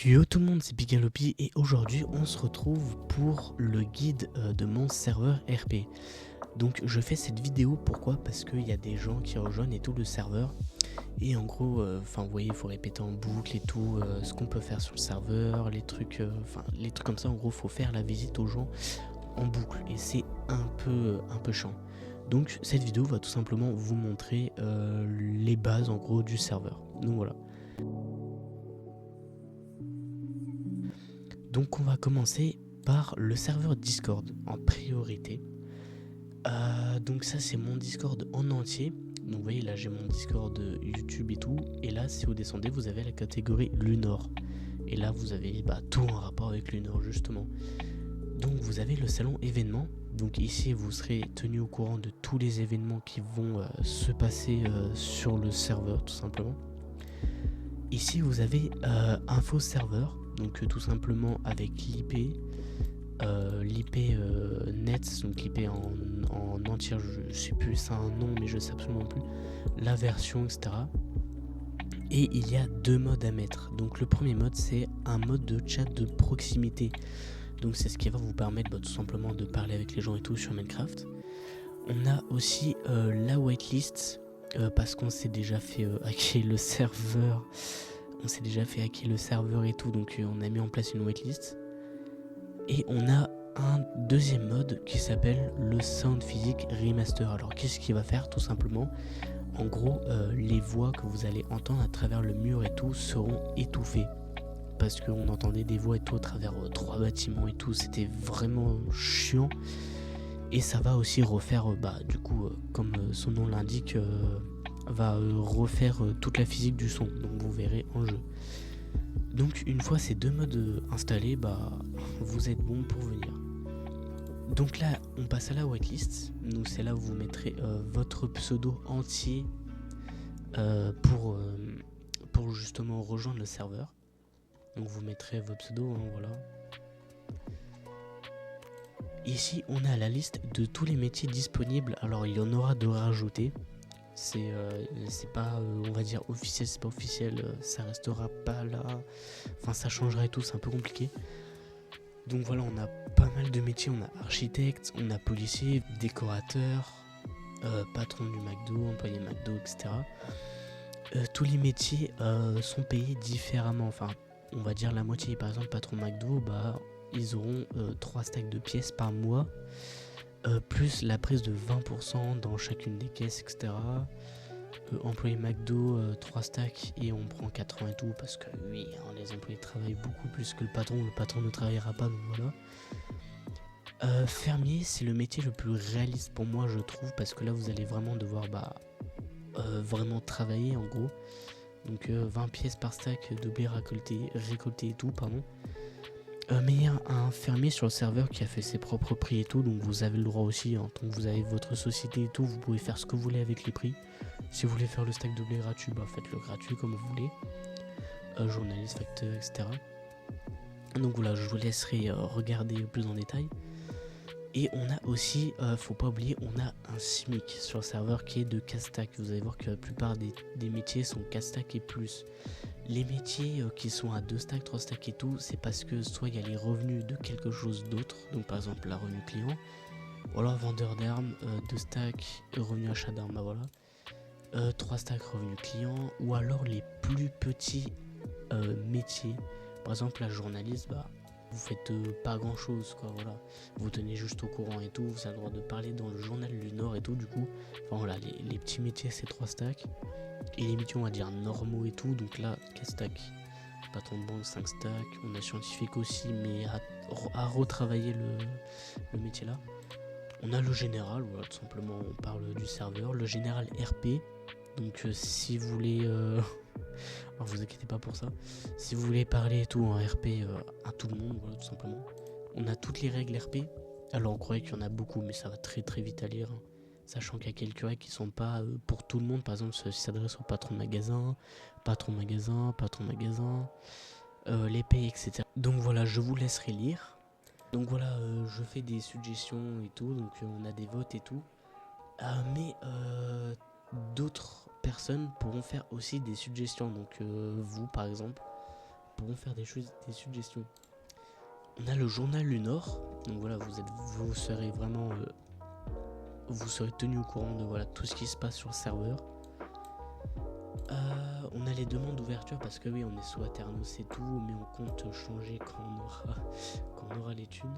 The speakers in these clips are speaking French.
Yo tout le monde, c'est Pigalopi et aujourd'hui on se retrouve pour le guide de mon serveur RP. Donc je fais cette vidéo pourquoi? Parce qu'il y a des gens qui rejoignent et tout le serveur. Et en gros, vous voyez, il faut répéter en boucle et tout ce qu'on peut faire sur le serveur, les trucs comme ça. En gros, faut faire la visite aux gens en boucle et c'est un peu chiant. Donc cette vidéo va tout simplement vous montrer les bases en gros du serveur. Donc voilà. Donc on va commencer par le serveur Discord en priorité. Donc ça c'est mon Discord en entier. Donc vous voyez là j'ai mon Discord YouTube et tout. Et là si vous descendez vous avez la catégorie Lunor. Et là vous avez tout en rapport avec Lunor justement. Donc vous avez le salon événements. Donc ici vous serez tenu au courant de tous les événements qui vont se passer sur le serveur tout simplement. Ici vous avez info serveur. Donc tout simplement avec l'IP. L'IP net, donc l'IP en entière, je sais plus, c'est un nom mais je sais absolument plus, la version, etc. Et il y a deux modes à mettre. Donc le premier mode c'est un mode de chat de proximité. Donc c'est ce qui va vous permettre tout simplement de parler avec les gens et tout sur Minecraft. On a aussi la whitelist parce qu'on s'est déjà fait hacker le serveur. On s'est déjà fait hacker le serveur et tout, donc on a mis en place une whitelist. Et on a un deuxième mode qui s'appelle le Sound Physics Remaster. Alors qu'est-ce qu'il va faire? Tout simplement, en gros, les voix que vous allez entendre à travers le mur et tout seront étouffées. Parce qu'on entendait des voix et tout à travers trois bâtiments et tout, c'était vraiment chiant. Et ça va aussi refaire, du coup, comme son nom l'indique, va refaire toute la physique du son. Donc vous verrez en jeu. Donc une fois ces deux modes installés, vous êtes bon pour venir. Donc là on passe à la whitelist. Donc c'est là où vous mettrez votre pseudo entier pour justement rejoindre le serveur. Donc vous mettrez vos pseudos, voilà. Ici on a la liste de tous les métiers disponibles. Alors il y en aura de rajoutés. C'est pas on va dire officiel, c'est pas officiel, ça restera pas là, enfin ça changera et tout, c'est un peu compliqué. Donc voilà, on a pas mal de métiers, on a architecte, on a policier, décorateur, patron du McDo, employé McDo, etc. Tous les métiers sont payés différemment, enfin on va dire la moitié. Par exemple patron McDo, ils auront 3 stacks de pièces par mois. Plus la prise de 20% dans chacune des caisses, etc. Employé McDo, 3 stacks et on prend 80 et tout parce que oui, les employés travaillent beaucoup plus que le patron ne travaillera pas, donc voilà. Fermier, c'est le métier le plus réaliste pour moi je trouve, parce que là vous allez vraiment devoir vraiment travailler en gros. Donc 20 pièces par stack de blé récolté et tout, pardon. Mais il y a un fermier sur le serveur qui a fait ses propres prix et tout, donc vous avez le droit aussi, tant que vous avez votre société et tout, vous pouvez faire ce que vous voulez avec les prix. Si vous voulez faire le stack de blé gratuit, faites-le gratuit comme vous voulez. Journaliste, facteur, etc. Donc voilà, je vous laisserai regarder plus en détail. Et on a aussi, faut pas oublier, on a un SMIC sur le serveur qui est de 4 stacks. Vous allez voir que la plupart des métiers sont 4 stacks et plus. Les métiers qui sont à 2 stacks, 3 stacks et tout, c'est parce que soit il y a les revenus de quelque chose d'autre, donc par exemple la revenu client, ou alors vendeur d'armes, 2 stacks, revenu achat d'armes, voilà. 3 stacks revenu client, ou alors les plus petits métiers. Par exemple la journaliste, vous faites pas grand chose quoi, voilà. Vous tenez juste au courant et tout, vous avez le droit de parler dans le journal du Nord et tout, du coup. Enfin voilà, les petits métiers c'est 3 stacks. Et les métiers on va dire normaux et tout, donc là 4 stacks. Patron de banque 5 stacks, on a scientifique aussi, mais à retravailler le métier là. On a le général, voilà, tout simplement on parle du serveur. Le général RP, donc si vous voulez... alors vous inquiétez pas pour ça. Si vous voulez parler et tout en RP à tout le monde, voilà tout simplement. On a toutes les règles RP. Alors on croyait qu'il y en a beaucoup, mais ça va très très vite à lire. Sachant qu'il y a quelques règles qui sont pas pour tout le monde. Par exemple, ça s'adresse au patron de magasin, les payes, etc. Donc voilà, je vous laisserai lire. Donc voilà, je fais des suggestions et tout. Donc on a des votes et tout. Mais d'autres personnes pourront faire aussi des suggestions. Donc vous par exemple, pourront faire des suggestions. On a le journal Lunor, donc voilà, vous serez vraiment, vous serez tenu au courant de voilà tout ce qui se passe sur le serveur. On a les demandes d'ouverture parce que oui, on est sous Aternos et tout, mais on compte changer quand on aura les thunes.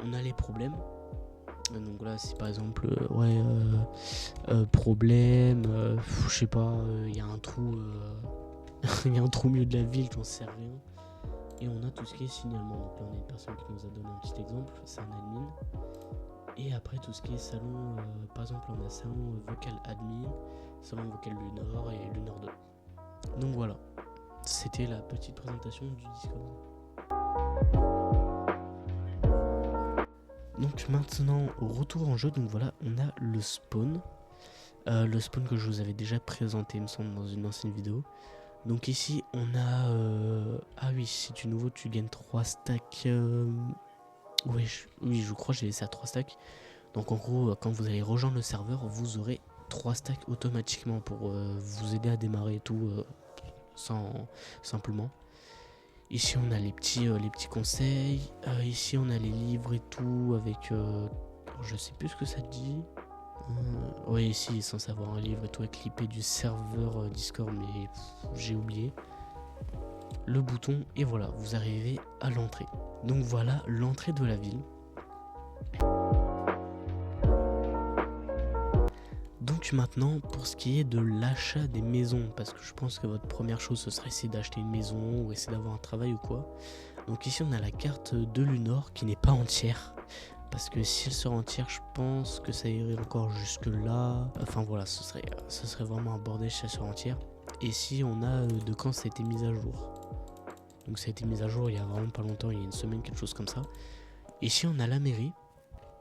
On a les problèmes. Donc là, si par exemple, problème, je sais pas, il y a un trou, il y a un trou au milieu de la ville, j'en sais rien. Et on a tout ce qui est signalement. Donc là, on a une personne qui nous a donné un petit exemple, c'est un admin. Et après, tout ce qui est salon, par exemple, on a salon vocal admin, salon vocal Lunor et Lunor 2. Donc voilà, c'était la petite présentation du Discord. Donc maintenant, retour en jeu, donc voilà, on a le spawn. Le spawn que je vous avais déjà présenté, il me semble, dans une ancienne vidéo. Donc ici, on a... Ah oui, si tu es nouveau, tu gagnes 3 stacks... Oui, je crois que j'ai laissé à 3 stacks. Donc en gros, quand vous allez rejoindre le serveur, vous aurez 3 stacks automatiquement pour vous aider à démarrer et tout, simplement. Ici on a les petits conseils, ici on a les livres et tout avec, je sais plus ce que ça dit. Oui, ici sans savoir un livre et tout avec l'IP du serveur Discord, mais j'ai oublié. Le bouton et voilà, vous arrivez à l'entrée. Donc voilà l'entrée de la ville. Donc maintenant, pour ce qui est de l'achat des maisons, parce que je pense que votre première chose ce serait essayer d'acheter une maison ou essayer d'avoir un travail ou quoi. Donc ici on a la carte de Lunor qui n'est pas entière, parce que si elle sera entière, je pense que ça irait encore jusque là. Enfin voilà, ce serait vraiment un bordel si elle sera entière. Et ici on a de quand ça a été mis à jour. Donc ça a été mis à jour il y a vraiment pas longtemps, il y a une semaine, quelque chose comme ça. Ici on a la mairie.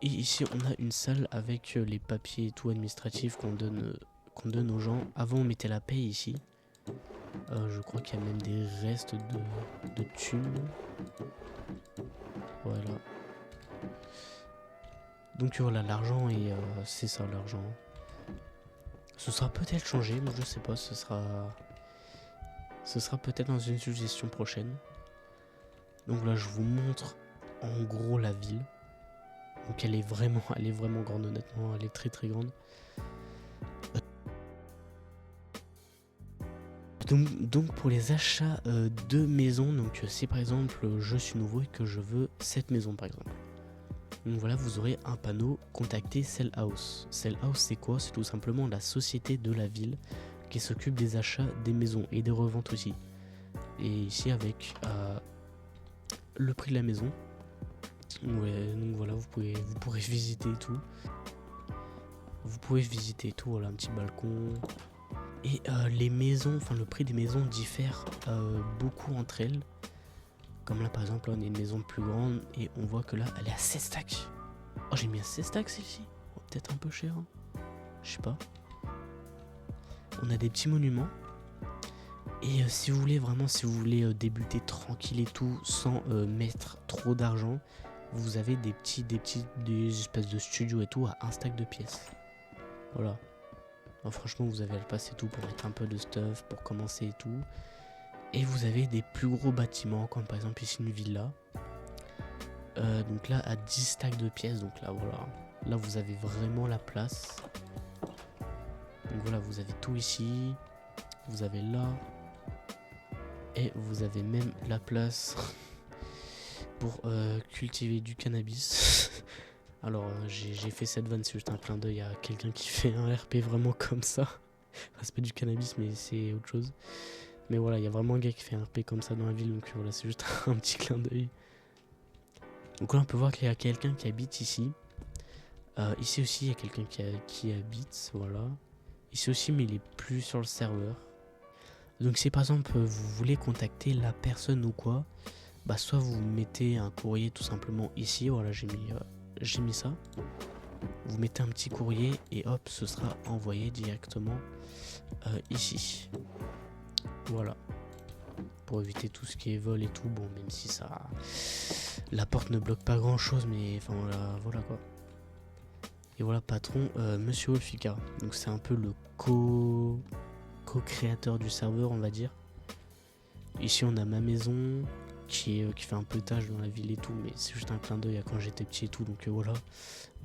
Et ici on a une salle avec les papiers et tout administratifs qu'on donne aux gens. Avant on mettait la paye ici. Je crois qu'il y a même des restes de thunes. Voilà. Donc voilà, l'argent et c'est ça l'argent. Ce sera peut-être changé, mais je sais pas, ce sera peut-être dans une suggestion prochaine. Donc là je vous montre en gros la ville. Donc elle est vraiment grande, honnêtement, elle est très très grande. Donc pour les achats de maisons, donc si par exemple je suis nouveau et que je veux cette maison par exemple. Donc voilà, vous aurez un panneau contacter Sell House. Sell House c'est quoi? C'est tout simplement la société de la ville qui s'occupe des achats des maisons et des reventes aussi. Et ici avec le prix de la maison. Ouais, donc voilà, vous pourrez visiter tout. Vous pouvez visiter tout, voilà, un petit balcon. Et les maisons, enfin le prix des maisons diffère beaucoup entre elles. Comme là par exemple, là, on a une maison plus grande et on voit que là, elle est à 16 stacks. Oh, j'ai mis à 16 stacks celle-ci. Oh, peut-être un peu cher, hein. Je sais pas. On a des petits monuments. Et si vous voulez débuter tranquille et tout, sans mettre trop d'argent, vous avez des espèces de studios et tout à un stack de pièces. Voilà. Alors, franchement, vous avez le pass et tout pour mettre un peu de stuff, pour commencer et tout. Et vous avez des plus gros bâtiments, comme par exemple ici une villa. Donc là, à 10 stacks de pièces. Donc là, voilà. Là, vous avez vraiment la place. Donc voilà, vous avez tout ici. Vous avez là. Et vous avez même la place pour cultiver du cannabis. Alors j'ai fait cette vanne, c'est juste un clin d'œil à quelqu'un qui fait un RP vraiment comme ça. Enfin c'est pas du cannabis mais c'est autre chose. Mais voilà, il y a vraiment un gars qui fait un RP comme ça dans la ville, donc voilà, c'est juste un petit clin d'œil. Donc là on peut voir qu'il y a quelqu'un qui habite ici. Ici aussi il y a quelqu'un qui habite, voilà. Ici aussi mais il est plus sur le serveur. Donc si par exemple vous voulez contacter la personne ou quoi, bah soit vous mettez un courrier tout simplement ici, voilà j'ai mis ça. Vous mettez un petit courrier et hop ce sera envoyé directement ici. Voilà. Pour éviter tout ce qui est vol et tout, bon même si ça... La porte ne bloque pas grand chose mais enfin voilà quoi. Et voilà patron Monsieur Wolfika. Donc c'est un peu le co-créateur du serveur on va dire. Ici on a ma maison qui fait un peu tâche dans la ville et tout, mais c'est juste un clin d'œil à quand j'étais petit et tout, donc voilà,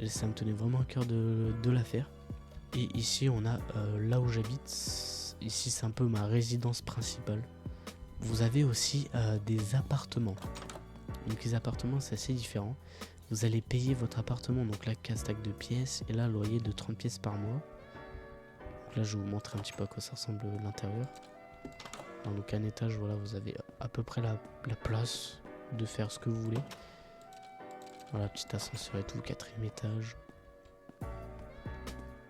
ça me tenait vraiment à cœur de la faire. Et ici on a là où j'habite, ici c'est un peu ma résidence principale. Vous avez aussi des appartements. Donc les appartements c'est assez différent. Vous allez payer votre appartement, donc là 15 stacks de pièces et là loyer de 30 pièces par mois. Donc là je vais vous montrer un petit peu à quoi ça ressemble l'intérieur. Donc un étage, voilà, vous avez à peu près la place de faire ce que vous voulez. Voilà, petit ascenseur et tout, 4ème étage.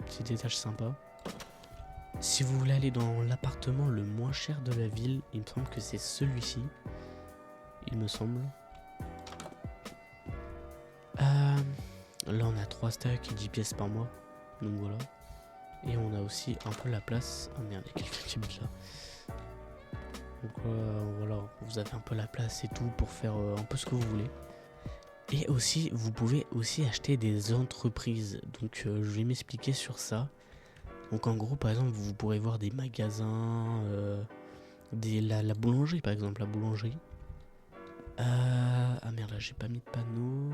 Petit étage sympa. Si vous voulez aller dans l'appartement le moins cher de la ville, il me semble que c'est celui-ci. Il me semble. Là on a 3 stacks et 10 pièces par mois. Donc voilà. Et on a aussi un peu la place. Ah merde, il y a quelqu'un qui habite là. Donc voilà, vous avez un peu la place et tout pour faire un peu ce que vous voulez. Et aussi, vous pouvez aussi acheter des entreprises. Donc je vais m'expliquer sur ça. Donc en gros, par exemple, vous pourrez voir des magasins, la boulangerie par exemple, la boulangerie. Ah merde, là j'ai pas mis de panneau.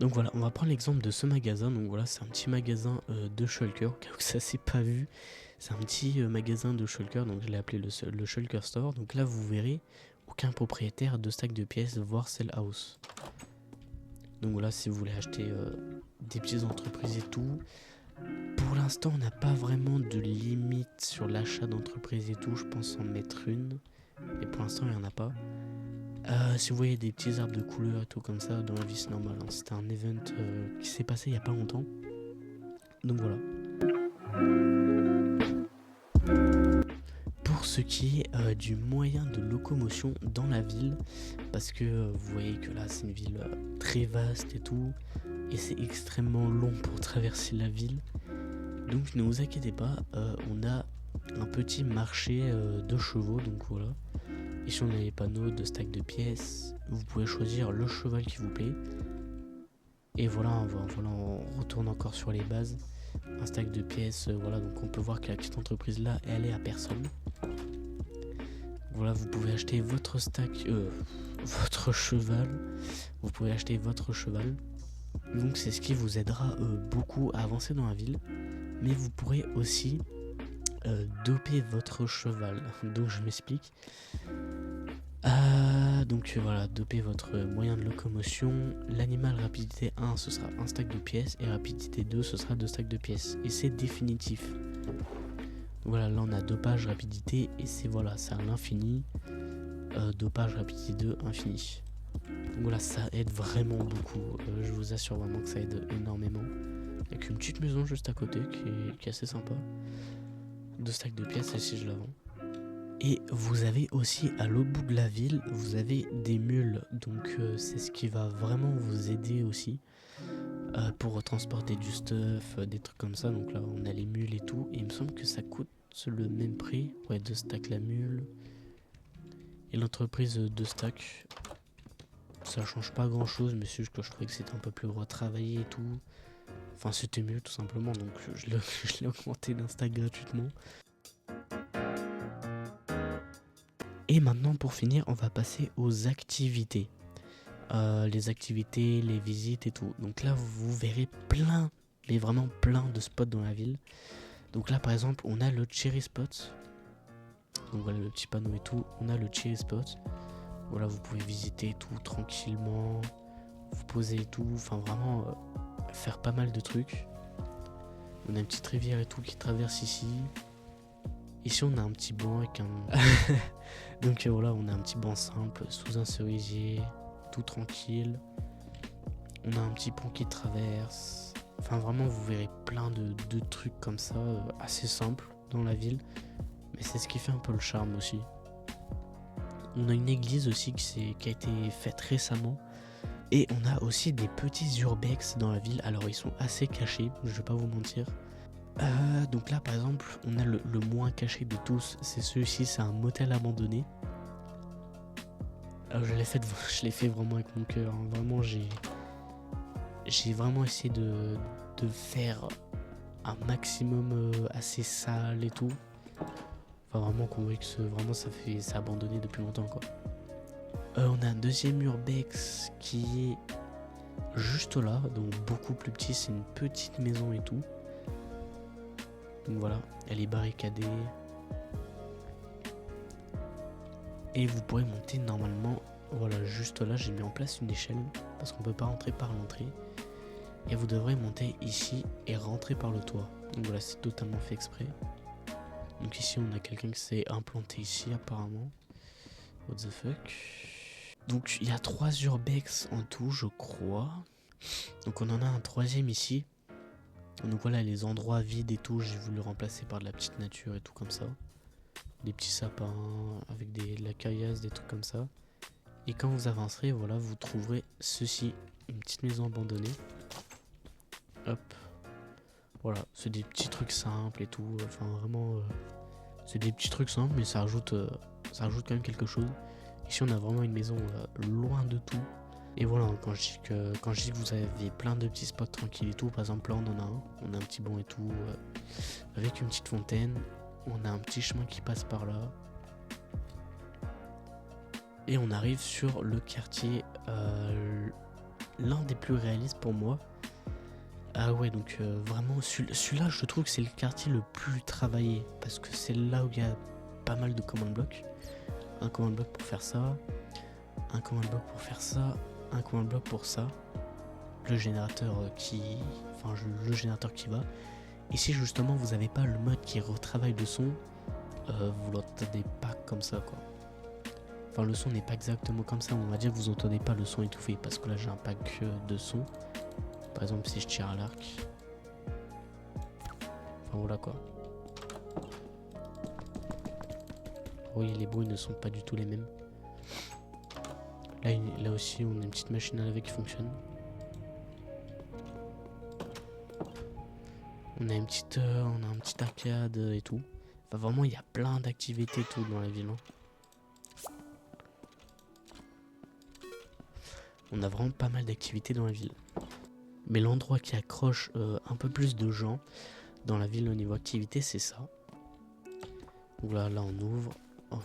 Donc voilà, on va prendre l'exemple de ce magasin. Donc voilà, c'est un petit magasin de shulker, au cas où ça s'est pas vu. C'est un petit magasin de shulker, donc je l'ai appelé le shulker store. Donc là, vous verrez aucun propriétaire de stack de pièces, voire sell house. Donc voilà, si vous voulez acheter des petites entreprises et tout. Pour l'instant, on n'a pas vraiment de limite sur l'achat d'entreprises et tout. Je pense en mettre une. Et pour l'instant, il n'y en a pas. Si vous voyez des petits arbres de couleur et tout comme ça, dans la vie c'est normal. Hein. C'était un event qui s'est passé il n'y a pas longtemps. Donc voilà. Pour ce qui est du moyen de locomotion dans la ville, parce que vous voyez que là c'est une ville très vaste et tout, et c'est extrêmement long pour traverser la ville. Donc ne vous inquiétez pas, on a un petit marché de chevaux, donc voilà. Ici on a les panneaux de stack de pièces, vous pouvez choisir le cheval qui vous plaît. Et voilà, on retourne encore sur les bases. Un stack de pièces, voilà, donc on peut voir que la petite entreprise là, elle est à personne. Voilà, vous pouvez acheter votre stack, votre cheval. Vous pouvez acheter votre cheval. Donc c'est ce qui vous aidera beaucoup à avancer dans la ville. Mais vous pourrez aussi doper votre cheval. Donc je m'explique. Donc voilà, doper votre moyen de locomotion. L'animal rapidité 1 ce sera un stack de pièces et rapidité 2 ce sera 2 stacks de pièces. Et c'est définitif. Voilà, là on a dopage rapidité et c'est voilà, c'est à l'infini. Dopage rapidité 2 infini. Donc voilà, ça aide vraiment beaucoup. Je vous assure vraiment que ça aide énormément. Avec une petite maison juste à côté qui est assez sympa. 2 stacks de pièces, celle-ci je la vends. Et vous avez aussi à l'autre bout de la ville, vous avez des mules. Donc c'est ce qui va vraiment vous aider aussi pour transporter du stuff, des trucs comme ça. Donc là on a les mules et tout. Et il me semble que ça coûte le même prix. Ouais, 2 stacks la mule. Et l'entreprise 2 stacks. Ça change pas grand chose, mais c'est juste que je trouvais que c'était un peu plus gros à travailler et tout. Enfin c'était mieux tout simplement, donc je l'ai augmenté d'un stack gratuitement. Et maintenant pour finir on va passer aux activités. Les activités, les visites et tout. Donc là vous verrez plein, mais vraiment plein de spots dans la ville. Donc là par exemple on a le cherry spot. Donc voilà le petit panneau et tout. On a le cherry spot. Voilà, vous pouvez visiter tout tranquillement, vous poser et tout, enfin vraiment faire pas mal de trucs. On a une petite rivière et tout qui traverse ici. Ici on a un petit banc avec un... Donc voilà, on a un petit banc simple sous un cerisier, tout tranquille. On a un petit pont qui traverse. Enfin vraiment vous verrez plein de trucs comme ça, assez simples dans la ville. Mais c'est ce qui fait un peu le charme aussi. On a une église aussi qui a été faite récemment. Et on a aussi des petits urbex dans la ville. Alors ils sont assez cachés, je vais pas vous mentir. Donc là par exemple, on a le moins caché de tous. C'est celui-ci, c'est un motel abandonné. Alors je l'ai fait vraiment avec mon cœur. Hein. Vraiment j'ai vraiment essayé de faire un maximum assez sale et tout. Enfin, vraiment qu'on voit que vraiment c'est abandonné depuis longtemps quoi. On a un deuxième urbex qui est juste là, donc beaucoup plus petit, c'est une petite maison et tout. Donc voilà, elle est barricadée. Et vous pourrez monter normalement, voilà, juste là, j'ai mis en place une échelle parce qu'on peut pas rentrer par l'entrée. Et vous devrez monter ici et rentrer par le toit. Donc voilà, c'est totalement fait exprès. Donc ici, on a quelqu'un qui s'est implanté ici apparemment. What the fuck. Donc il y a 3 urbex en tout, je crois. Donc on en a un troisième ici. Donc voilà, les endroits vides et tout, j'ai voulu remplacer par de la petite nature et tout comme ça. Des petits sapins avec de la caillasse, des trucs comme ça. Et quand vous avancerez, voilà, vous trouverez ceci, une petite maison abandonnée. Hop. Voilà, c'est des petits trucs simples et tout. Enfin vraiment, c'est des petits trucs simples, mais ça rajoute quand même quelque chose. Ici, on a vraiment une maison loin de tout. Et voilà, quand je dis que vous avez plein de petits spots tranquilles et tout, par exemple là on en a un, on a un petit banc et tout, avec une petite fontaine, on a un petit chemin qui passe par là. Et on arrive sur le quartier, l'un des plus réalistes pour moi. Ah ouais, donc vraiment, celui-là je trouve que c'est le quartier le plus travaillé, parce que c'est là où il y a pas mal de command blocks. Un command block pour faire ça, un command block pour faire ça, un command block pour ça, le générateur le générateur qui va. Ici justement vous avez pas le mode qui retravaille le son, vous l'entendez pas comme ça quoi. Enfin le son n'est pas exactement comme ça, on va dire que vous entendez pas le son étouffé, parce que là j'ai un pack de son. Par exemple si je tire à l'arc, enfin voilà quoi. Oui, les bruits ne sont pas du tout les mêmes. Là aussi, on a une petite machine à laver qui fonctionne. On a un petit arcade et tout. Enfin, vraiment, il y a plein d'activités et tout dans la ville. Hein. On a vraiment pas mal d'activités dans la ville. Mais l'endroit qui accroche un peu plus de gens dans la ville au niveau activité, c'est ça. Donc là on ouvre. Oh,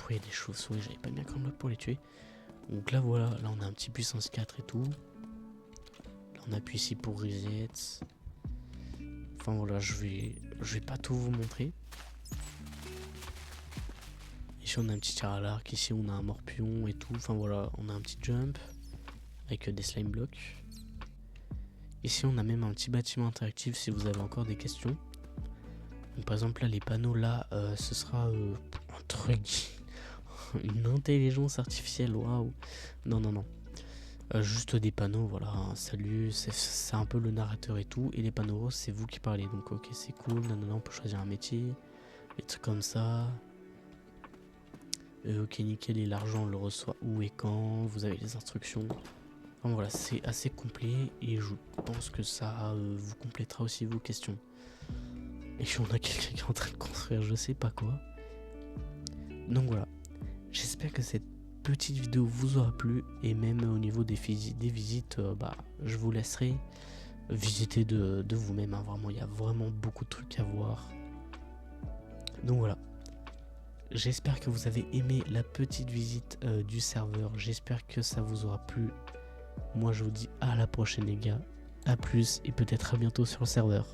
il y a des chauves-souris, j'avais pas bien comme là pour les tuer. Donc là voilà, là on a un petit puissance 4 et tout. Là on appuie ici pour reset. Enfin voilà, je vais pas tout vous montrer. Ici on a un petit tir à l'arc, ici on a un morpion et tout. Enfin voilà, on a un petit jump avec des slime blocks. Ici on a même un petit bâtiment interactif si vous avez encore des questions. Donc, par exemple là les panneaux là, ce sera un truc, une intelligence artificielle, waouh. Non. Juste des panneaux, voilà, salut, c'est un peu le narrateur et tout. Et les panneaux roses, c'est vous qui parlez. Donc ok, c'est cool, on peut choisir un métier, des trucs comme ça. Ok, nickel, et l'argent on le reçoit où et quand, vous avez les instructions. Enfin voilà, c'est assez complet et je pense que ça vous complétera aussi vos questions. Et on a quelqu'un qui est en train de construire je sais pas quoi. Donc voilà, j'espère que cette petite vidéo vous aura plu, et même au niveau des visites, je vous laisserai visiter de vous-même. Hein. Vraiment, il y a vraiment beaucoup de trucs à voir. Donc voilà, j'espère que vous avez aimé la petite visite du serveur. J'espère que ça vous aura plu. Moi je vous dis à la prochaine les gars, à plus et peut-être à bientôt sur le serveur.